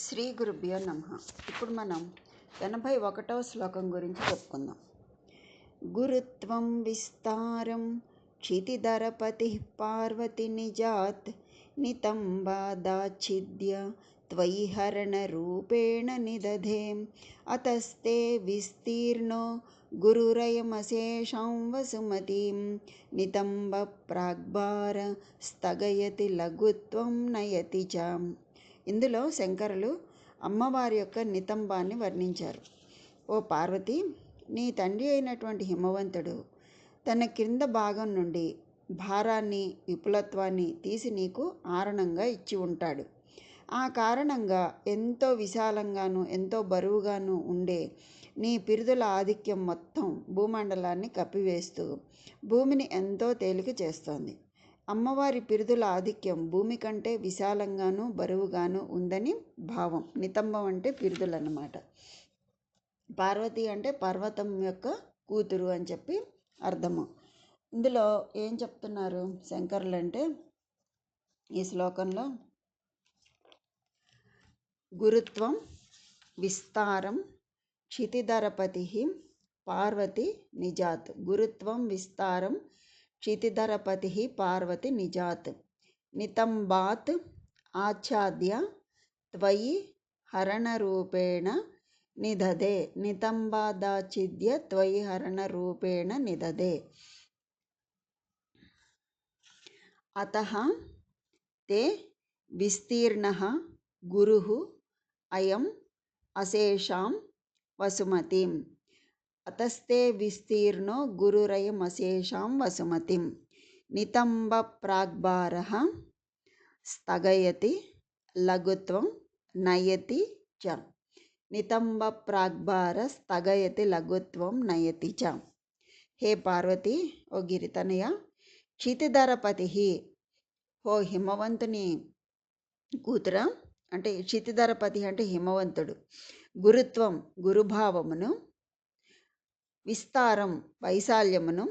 శ్రీ గురుభ్యో నమః. ఇప్పుడు మనం 81వ శ్లోకం గురించి చెప్పుకుందాం. గురుత్వం విస్తారం క్షితిధరపతి పార్వతి నిజాత్ నితంబాదాచ్ఛిద్య త్వయి హరణ రూపేణ నిదధే అతస్తే విస్తీర్ణో గురురయమశేషాం వసుమతీం నితంబ ప్రాగ్భార స్థగయతి లఘుత్వం నయతి చ. ఇందులో శంకరులు అమ్మవారి యొక్క నితంబాన్ని వర్ణించారు. ఓ పార్వతి, నీ తండ్రి అయినటువంటి హిమవంతుడు తన క్రింద భాగం నుండి భారాన్ని విపులత్వాన్ని తీసి నీకు ఆరణంగా ఇచ్చి ఉంటాడు. ఆ కారణంగా ఎంతో విశాలంగాను ఎంతో బరువుగాను ఉండే నీ పిరుదుల ఆధిక్యం మొత్తం భూమండలాన్ని కప్పివేస్తూ భూమిని ఎంతో తేలిక చేస్తోంది. అమ్మవారి పిరుదుల ఆధిక్యం భూమి కంటే విశాలంగాను బరువుగాను ఉందని భావం. నితంబం అంటే పిరుదులు అన్నమాట. పార్వతి అంటే పర్వతం యొక్క కూతురు అని చెప్పి అర్థము. ఇందులో ఏం చెప్తున్నారు శంకరులు అంటే, ఈ శ్లోకంలో గురుత్వం విస్తారం క్షితిధరపతి పార్వతి నిజాత్. గురుత్వం విస్తారం క్షితిధరపతి పార్వతి నిజాత్ నితంబాత్ ఆచ్ఛాద్య త్వయి హరణరూపేణ నిదధే. నితంబాదాచ్ఛిద్య త్వయి హరణరూపేణ నిదధే. అతః తే విస్తీర్ణః గురుః అయం అశేషాం వసుమతిం. అతస్తే విస్తీర్ణో గురురయమశేషాం వసుమతిం నితంబ ప్రాగ్భారః స్థగయతి లఘుత్వం నయతి చ. నితంబ ప్రాగ్భార స్థగయతి లఘుత్వం నయతి చ. హే పార్వతి, ఓ గిరితనయ, క్షితిధరపతి, ఓ హిమవంతుని కూతుర, అంటే క్షితిధరపతి అంటే హిమవంతుడు, గురుత్వం గురుభావమును, విస్తారం వైశాల్యమును,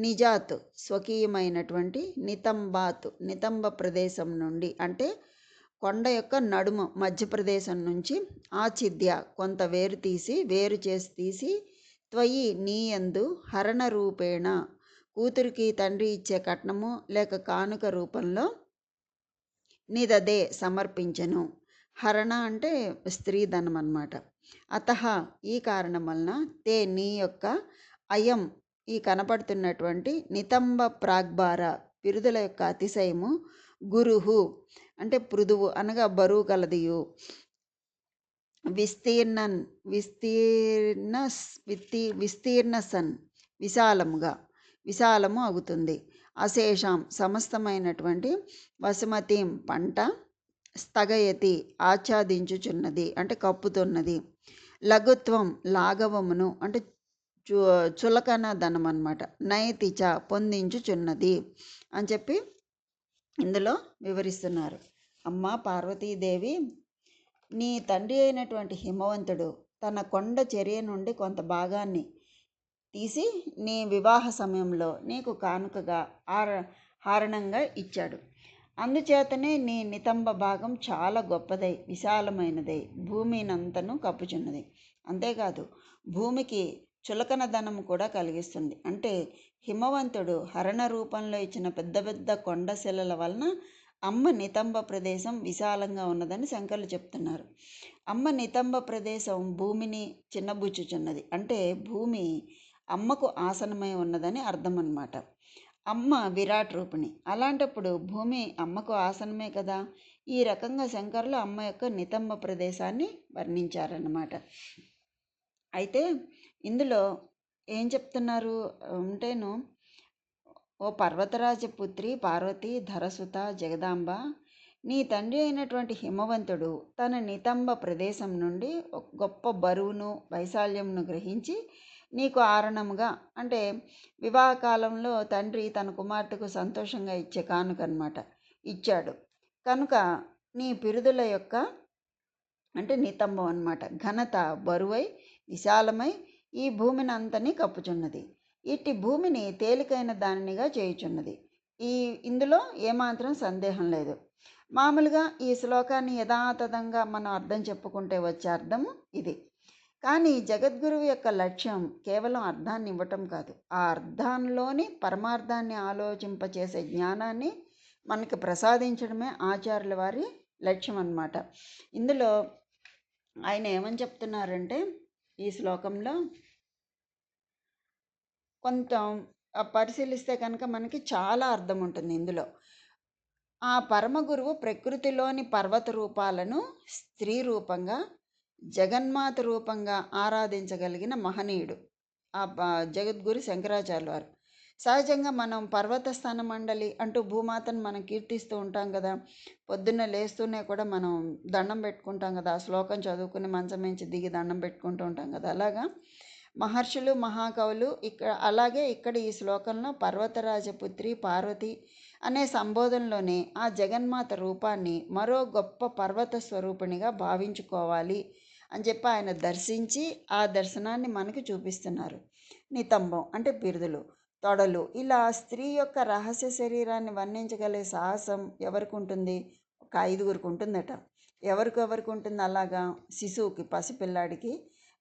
నిజాత్ స్వకీయమైనటువంటి, నితంబాత్ నితంబ ప్రదేశం నుండి అంటే కొండ యొక్క నడుము మధ్య ప్రదేశం నుంచి, ఆఛిద్య కొంత వేరు చేసి తీసి, త్వయి నీయందు, హరణ రూపేణ కూతురికి తండ్రి ఇచ్చే కట్నము లేక కానుక రూపంలో, నిదదే సమర్పించను. హరణ అంటే స్త్రీధనం అన్నమాట. అతః ఈ కారణం వలన, తే నీ యొక్క, అయం ఈ కనపడుతున్నటువంటి, నితంబ ప్రాగ్భార పిరుదుల యొక్క అతిశయము, గురుహు అంటే పృదువు అనగా బరువు కలదియు, విస్తీర్ణసన్ విశాలము అవుతుంది, అశేషాం సమస్తమైనటువంటి, వసుమతిం పంట, స్థగయతి ఆచ్ఛాదించుచున్నది అంటే కప్పుతున్నది, లఘుత్వం లాఘవమును అంటే చులకన ధనం అన్నమాట, నయతిచ పొందించుచున్నది అని చెప్పి ఇందులో వివరిస్తున్నారు. అమ్మ పార్వతీదేవి, నీ తండ్రి అయినటువంటి హిమవంతుడు తన కొండ చర్య నుండి కొంత భాగాన్ని తీసి నీ వివాహ సమయంలో నీకు కానుకగా హారణంగా ఇచ్చాడు. అందుచేతనే నీ నితంబ భాగం చాలా గొప్పదై విశాలమైనదై భూమినంతను కప్పుచున్నది. అంతేకాదు భూమికి చులకన ధనము కూడా కలిగిస్తుంది. అంటే హిమవంతుడు హరణ రూపంలో ఇచ్చిన పెద్ద పెద్ద కొండ శిలల వలన అమ్మ నితంబ ప్రదేశం విశాలంగా ఉన్నదని శంకరులు చెప్తున్నారు. అమ్మ నితంబ ప్రదేశం భూమిని చిన్నబుచ్చుచున్నది. అంటే భూమి అమ్మకు ఆసనమై ఉన్నదని అర్థం అన్నమాట. అమ్మ విరాట్ రూపిణి, అలాంటప్పుడు భూమి అమ్మకు ఆసనమే కదా. ఈ రకంగా శంకరులు అమ్మ యొక్క నితంబ ప్రదేశాన్ని వర్ణించారన్నమాట. అయితే ఇందులో ఏం చెప్తున్నారు అంటేను, ఓ పర్వతరాజపుత్రి పార్వతి ధరసుత జగదాంబ, నీ తండ్రి అయినటువంటి హిమవంతుడు తన నితంబ ప్రదేశం నుండి ఒక గొప్ప బరువును వైశాల్యంను గ్రహించి నీకు ఆరణముగా, అంటే వివాహకాలంలో తండ్రి తన కుమార్తెకు సంతోషంగా ఇచ్చే కానుక అన్నమాట, ఇచ్చాడు. కనుక నీ పిరుదుల యొక్క అంటే నితంబం అన్నమాట ఘనత బరువై విశాలమై ఈ భూమిని అంతని కప్పుచున్నది. ఇట్టి భూమిని తేలికైన దానినిగా చేయుచున్నది. ఇందులో ఏమాత్రం సందేహం లేదు. మామూలుగా ఈ శ్లోకాన్ని యథాతథంగా మనం అర్థం చెప్పుకుంటే వచ్చే అర్థము ఇది. కానీ జగద్గురువు యొక్క లక్ష్యం కేవలం అర్థాన్ని ఇవ్వటం కాదు. ఆ అర్థంలోని పరమార్థాన్ని ఆలోచింపచేసే జ్ఞానాన్ని మనకి ప్రసాదించడమే ఆచార్యుల వారి లక్ష్యం అన్నమాట. ఇందులో ఆయన ఏమని చెప్తున్నారంటే ఈ శ్లోకంలో కొంత పరిశీలిస్తే కనుక మనకి చాలా అర్థం ఉంటుంది ఇందులో. ఆ పరమగురువు ప్రకృతిలోని పర్వత రూపాలను స్త్రీ రూపంగా, జగన్మాత రూపంగా ఆరాధించగలిగిన మహనీయుడు జగద్గురు శంకరాచార్యుల వారు. సహజంగా మనం పర్వత స్థాన మండలి అంటూ భూమాతను మనం కీర్తిస్తూ ఉంటాం కదా. పొద్దున్న లేస్తూనే కూడా మనం దండం పెట్టుకుంటాం కదా. ఆ శ్లోకం చదువుకుని మంచం నుంచి దిగి దండం పెట్టుకుంటూ ఉంటాం కదా. అలాగా మహర్షులు, మహాకవులు అలాగే ఇక్కడ ఈ శ్లోకంలో పర్వతరాజపుత్రి పార్వతి అనే సంబోధనలోనే ఆ జగన్మాత రూపాన్ని మరో గొప్ప పర్వత స్వరూపిణిగా భావించుకోవాలి అని చెప్పి ఆయన దర్శించి ఆ దర్శనాన్ని మనకి చూపిస్తున్నారు. నితంబం అంటే బిరుదులు, తొడలు, ఇలా స్త్రీ యొక్క రహస్య శరీరాన్ని వర్ణించగలిగే సాహసం ఎవరికి ఉంటుంది? ఒక 5గురికి ఉంటుందట. ఎవరికి ఉంటుంది అలాగా? శిశువుకి, పసిపిల్లాడికి,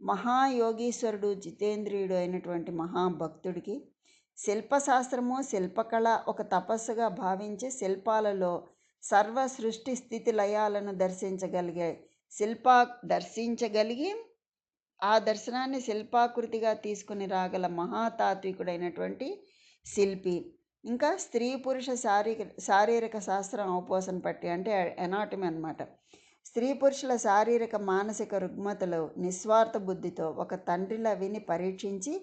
మహాయోగీశ్వరుడు జితేంద్రియుడు అయినటువంటి మహాభక్తుడికి, శిల్పశాస్త్రము శిల్పకళ ఒక తపస్సుగా భావించి శిల్పాలలో సర్వ సృష్టి స్థితి లయాలను దర్శించగలిగి ఆ దర్శనాన్ని శిల్పాకృతిగా తీసుకుని రాగల మహాతాత్వికుడైనటువంటి శిల్పి, ఇంకా స్త్రీ పురుష శారీరక శాస్త్రం అవపోసన పట్టి అంటే ఎనాటమీ అన్నమాట. స్త్రీ పురుషుల శారీరక మానసిక రుగ్మతలు నిస్వార్థ బుద్ధితో ఒక తండ్రిలా విని పరీక్షించి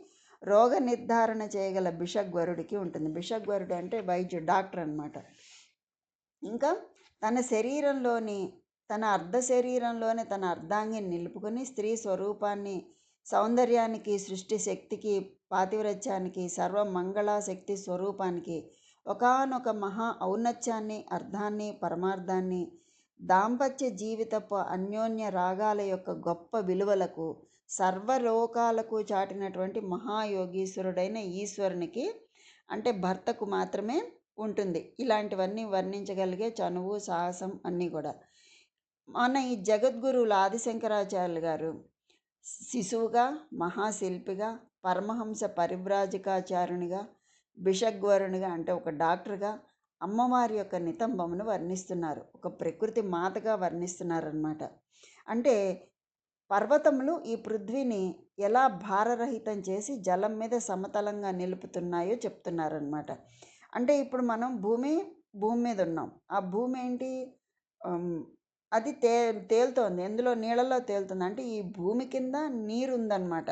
రోగ నిర్ధారణ చేయగల బిషగ్వరుడికి ఉంటుంది. బిషగ్వరుడు అంటే వైద్యుడు, డాక్టర్ అన్నమాట. ఇంకా తన శరీరంలోని తన అర్ధ శరీరంలోనే తన అర్ధాంగిని నిలుపుకొని స్త్రీ స్వరూపాన్ని, సౌందర్యానికి, సృష్టి శక్తికి, పాతివ్రత్యానికి, సర్వమంగళ శక్తి స్వరూపానికి, ఒకానొక మహా ఔన్నత్యాన్ని, అర్థాన్ని, పరమార్థాన్ని, దాంపత్య జీవితపు అన్యోన్య రాగాల యొక్క గొప్ప విలువలకు, సర్వలోకాలకు చాటినటువంటి మహాయోగీశ్వరుడైన ఈశ్వరునికి అంటే భర్తకు మాత్రమే ఉంటుంది. ఇలాంటివన్నీ వర్ణించగలిగే చనువు, సాహసం అన్నీ కూడా. మన ఈ జగద్గురువులు ఆదిశంకరాచార్యులు గారు శిశువుగా, మహాశిల్పిగా, పరమహంస పరివ్రాజకాచార్యునిగా, బిషగ్వరునిగా అంటే ఒక డాక్టర్గా అమ్మవారి యొక్క నితంబమును వర్ణిస్తున్నారు. ఒక ప్రకృతి మాతగా వర్ణిస్తున్నారన్నమాట. అంటే పర్వతములు ఈ పృథ్వీని ఎలా భారరహితం చేసి జలం మీద సమతలంగా నిలుపుతున్నాయో చెప్తున్నారనమాట. అంటే ఇప్పుడు మనం భూమి మీద ఉన్నాం. ఆ భూమి ఏంటి? అది తేలుతోంది. ఎందులో? నీళ్ళలో తేలుతుంది. అంటే ఈ భూమి కింద నీరు ఉందన్నమాట.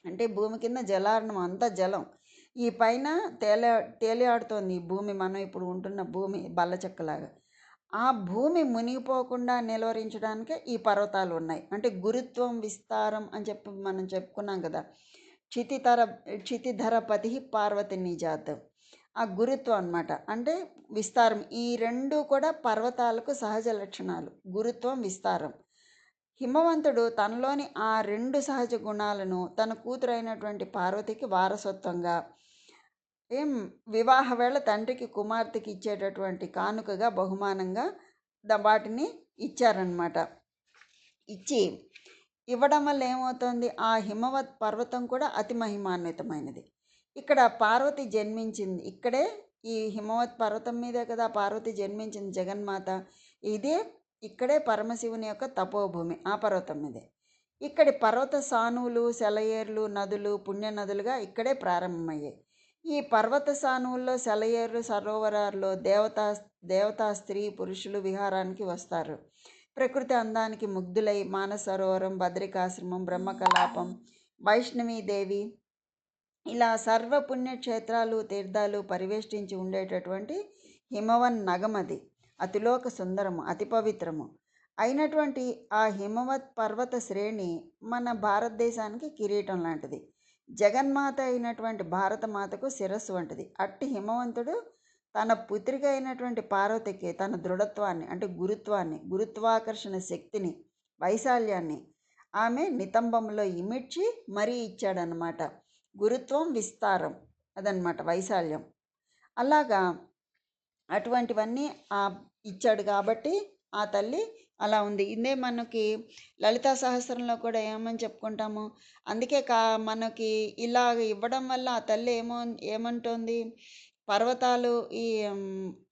అంటే భూమి కింద జలారణం అంతా జలం. ఈ పైన తేలియాడుతోంది ఈ భూమి, మనం ఇప్పుడు ఉంటున్న భూమి బల్లచెక్కలాగా. ఆ భూమి మునిగిపోకుండా నిలువరించడానికే ఈ పర్వతాలు ఉన్నాయి. అంటే గురుత్వం విస్తారం అని చెప్పి మనం చెప్పుకున్నాం కదా. క్షితిధరపతి పార్వతి నిజాత్. ఆ గురుత్వం అన్నమాట. అంటే విస్తారం. ఈ రెండు కూడా పర్వతాలకు సహజ లక్షణాలు, గురుత్వం, విస్తారం. హిమవంతుడు తనలోని ఆ రెండు సహజ గుణాలను తన కూతురైనటువంటి పార్వతికి వారసత్వంగా వివాహ వేళ తండ్రికి కుమార్తెకి ఇచ్చేటటువంటి కానుకగా బహుమానంగా వాటిని ఇచ్చారనమాట. ఇవ్వడం వల్ల ఏమవుతుంది? ఆ హిమవత్ పర్వతం కూడా అతి మహిమాన్వితమైనది. ఇక్కడ పార్వతి జన్మించింది. ఇక్కడే ఈ హిమవత్ పర్వతం మీదే కదా పార్వతి జన్మించింది, జగన్మాత. ఇక్కడే పరమశివుని యొక్క తపోభూమి ఆ పర్వతం మీదే. ఇక్కడి పర్వత సానువులు, సెలయేర్లు, నదులు పుణ్యనదులుగా ఇక్కడే ప్రారంభమయ్యాయి. ఈ పర్వత సానువుల్లో, సెలయేర్లు, సరోవరాల్లో దేవతా స్త్రీ పురుషులు విహారానికి వస్తారు. ప్రకృతి అందానికి ముగ్ధులై మానస సరోవరం, బద్రికాశ్రమం, బ్రహ్మకలాపం, వైష్ణవీదేవి ఇలా సర్వ పుణ్యక్షేత్రాలు, తీర్థాలు పరివేష్టించి ఉండేటటువంటి హిమవన్ నగమది. అతిలోక సుందరము, అతి పవిత్రము అయినటువంటి ఆ హిమవత్ పర్వత శ్రేణి మన భారతదేశానికి కిరీటం లాంటిది. జగన్మాత అయినటువంటి భారతమాతకు శిరస్సు వంటిది. అట్టి హిమవంతుడు తన పుత్రిక అయినటువంటి పార్వతికి తన దృఢత్వాన్ని అంటే గురుత్వాన్ని, గురుత్వాకర్షణ శక్తిని, వైశాల్యాన్ని ఆమె నితంబంలో ఇమిడ్చి మరీ ఇచ్చాడనమాట. గురుత్వం, విస్తారం అదనమాట వైశాల్యం. అలాగా అటువంటివన్నీ ఆ ఇచ్చాడు కాబట్టి ఆ తల్లి అలా ఉంది. ఇదే మనకి లలితా సహస్రంలో కూడా ఏమని చెప్పుకుంటాము. అందుకే మనకి ఇలాగ ఇవ్వడం వల్ల ఆ తల్లి ఏమంటోంది, పర్వతాలు ఈ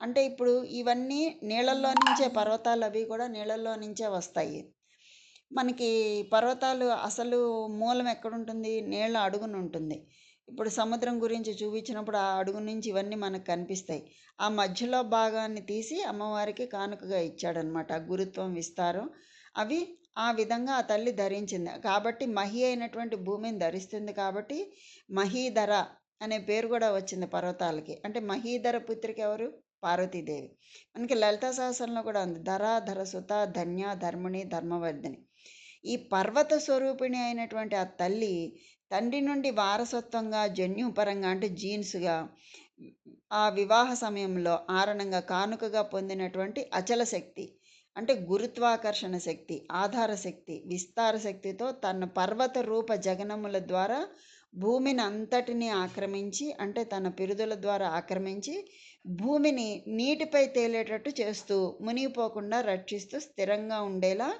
అంటే ఇప్పుడు ఇవన్నీ నీళ్ళల్లో నుంచే, పర్వతాలు అవి కూడా నీళ్ళల్లో నుంచే వస్తాయి. మనకి పర్వతాలు అసలు మూలం ఎక్కడుంటుంది? నీళ్ళ అడుగున ఉంటుంది. ఇప్పుడు సముద్రం గురించి చూపించినప్పుడు ఆ అడుగు నుంచి ఇవన్నీ మనకు కనిపిస్తాయి. ఆ మధ్యలో భాగాన్ని తీసి అమ్మవారికి కానుకగా ఇచ్చాడనమాట. ఆ గురుత్వం, విస్తారం అవి ఆ విధంగా ఆ తల్లి ధరించింది. కాబట్టి మహి అయినటువంటి భూమిని ధరిస్తుంది కాబట్టి మహీధర అనే పేరు కూడా వచ్చింది పర్వతాలకి. అంటే మహీధర పుత్రిక ఎవరు? పార్వతీదేవి. మనకి లలితా సహస్రంలో కూడా ఉంది. ధర, ధరసుత, ధన్య, ధర్మిణి, ధర్మవర్ధిని. ఈ పర్వత స్వరూపిణి అయినటువంటి ఆ తల్లి తండ్రి నుండి వారసత్వంగా, జన్యుపరంగా అంటే జీన్స్గా ఆ వివాహ సమయంలో ఆరణంగా కానుకగా పొందినటువంటి అచల శక్తి, అంటే గురుత్వాకర్షణ శక్తి, ఆధార శక్తి, విస్తార శక్తితో తన పర్వత రూప జగనముల ద్వారా భూమిని అంతటినీ ఆక్రమించి, అంటే తన పిరుదుల ద్వారా ఆక్రమించి భూమిని నీటిపై తేలేటట్టు చేస్తూ, మునిగిపోకుండా రక్షిస్తూ స్థిరంగా ఉండేలా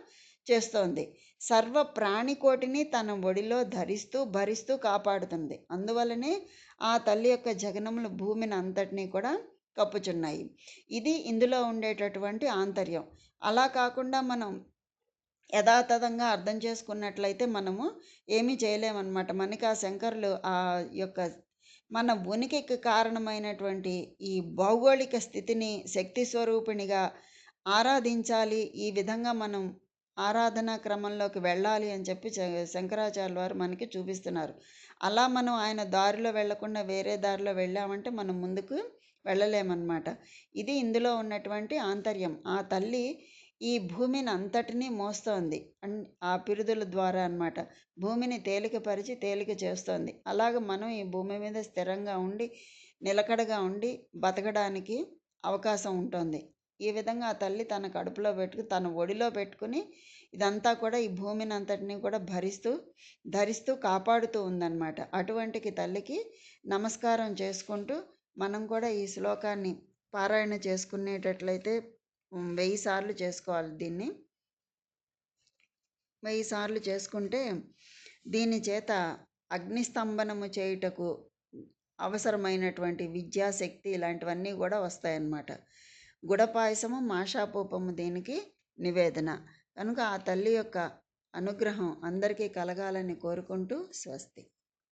చేస్తోంది. సర్వ ప్రాణికోటిని తన ఒడిలో ధరిస్తూ భరిస్తూ కాపాడుతుంది. అందువలనే ఆ తల్లి యొక్క జగనములు భూమిని అంతటినీ కూడా కప్పుచున్నాయి. ఇది ఇందులో ఉండేటటువంటి ఆంతర్యం. అలా కాకుండా మనం యథాతథంగా అర్థం చేసుకున్నట్లయితే మనము ఏమీ చేయలేమన్నమాట. మనకి ఆ శంకరులు ఆ యొక్క మన ఉనికికి కారణమైనటువంటి ఈ భౌగోళిక స్థితిని శక్తి స్వరూపిణిగా ఆరాధించాలి, ఈ విధంగా మనం ఆరాధనా క్రమంలోకి వెళ్ళాలి అని చెప్పి శంకరాచార్యుల వారు మనకి చూపిస్తున్నారు. అలా మనం ఆయన దారిలో వెళ్ళకుండా వేరే దారిలో వెళ్ళామంటే మనం ముందుకు వెళ్ళలేమన్నమాట. ఇది ఇందులో ఉన్నటువంటి ఆంతర్యం. ఆ తల్లి ఈ భూమిని అంతటినీ మోస్తోంది. ఆ పిరుదుల ద్వారా అన్నమాట. భూమిని తేలికపరిచి తేలిక చేస్తోంది. అలాగ మనం ఈ భూమి మీద స్థిరంగా ఉండి, నిలకడగా ఉండి బతకడానికి అవకాశం ఉంటుంది. ఈ విధంగా ఆ తల్లి తన కడుపులో తన ఒడిలో పెట్టుకుని ఇదంతా కూడా ఈ భూమిని అంతటినీ కూడా ధరిస్తూ కాపాడుతూ ఉందన్నమాట. అటువంటికి తల్లికి నమస్కారం చేసుకుంటూ మనం కూడా ఈ శ్లోకాన్ని పారాయణ చేసుకునేటట్లయితే 1000 సార్లు చేసుకోవాలి దీన్ని. 1000 సార్లు చేసుకుంటే దీని చేత అగ్నిస్తంభనము చేయుటకు అవసరమైనటువంటి విద్యాశక్తి ఇలాంటివన్నీ కూడా వస్తాయన్నమాట. గుడపాయసము, మాషాపూపము దీనికి నివేదన. కనుక ఆ తల్లి యొక్క అనుగ్రహం అందరికీ కలగాలని కోరుకుంటూ స్వస్తి.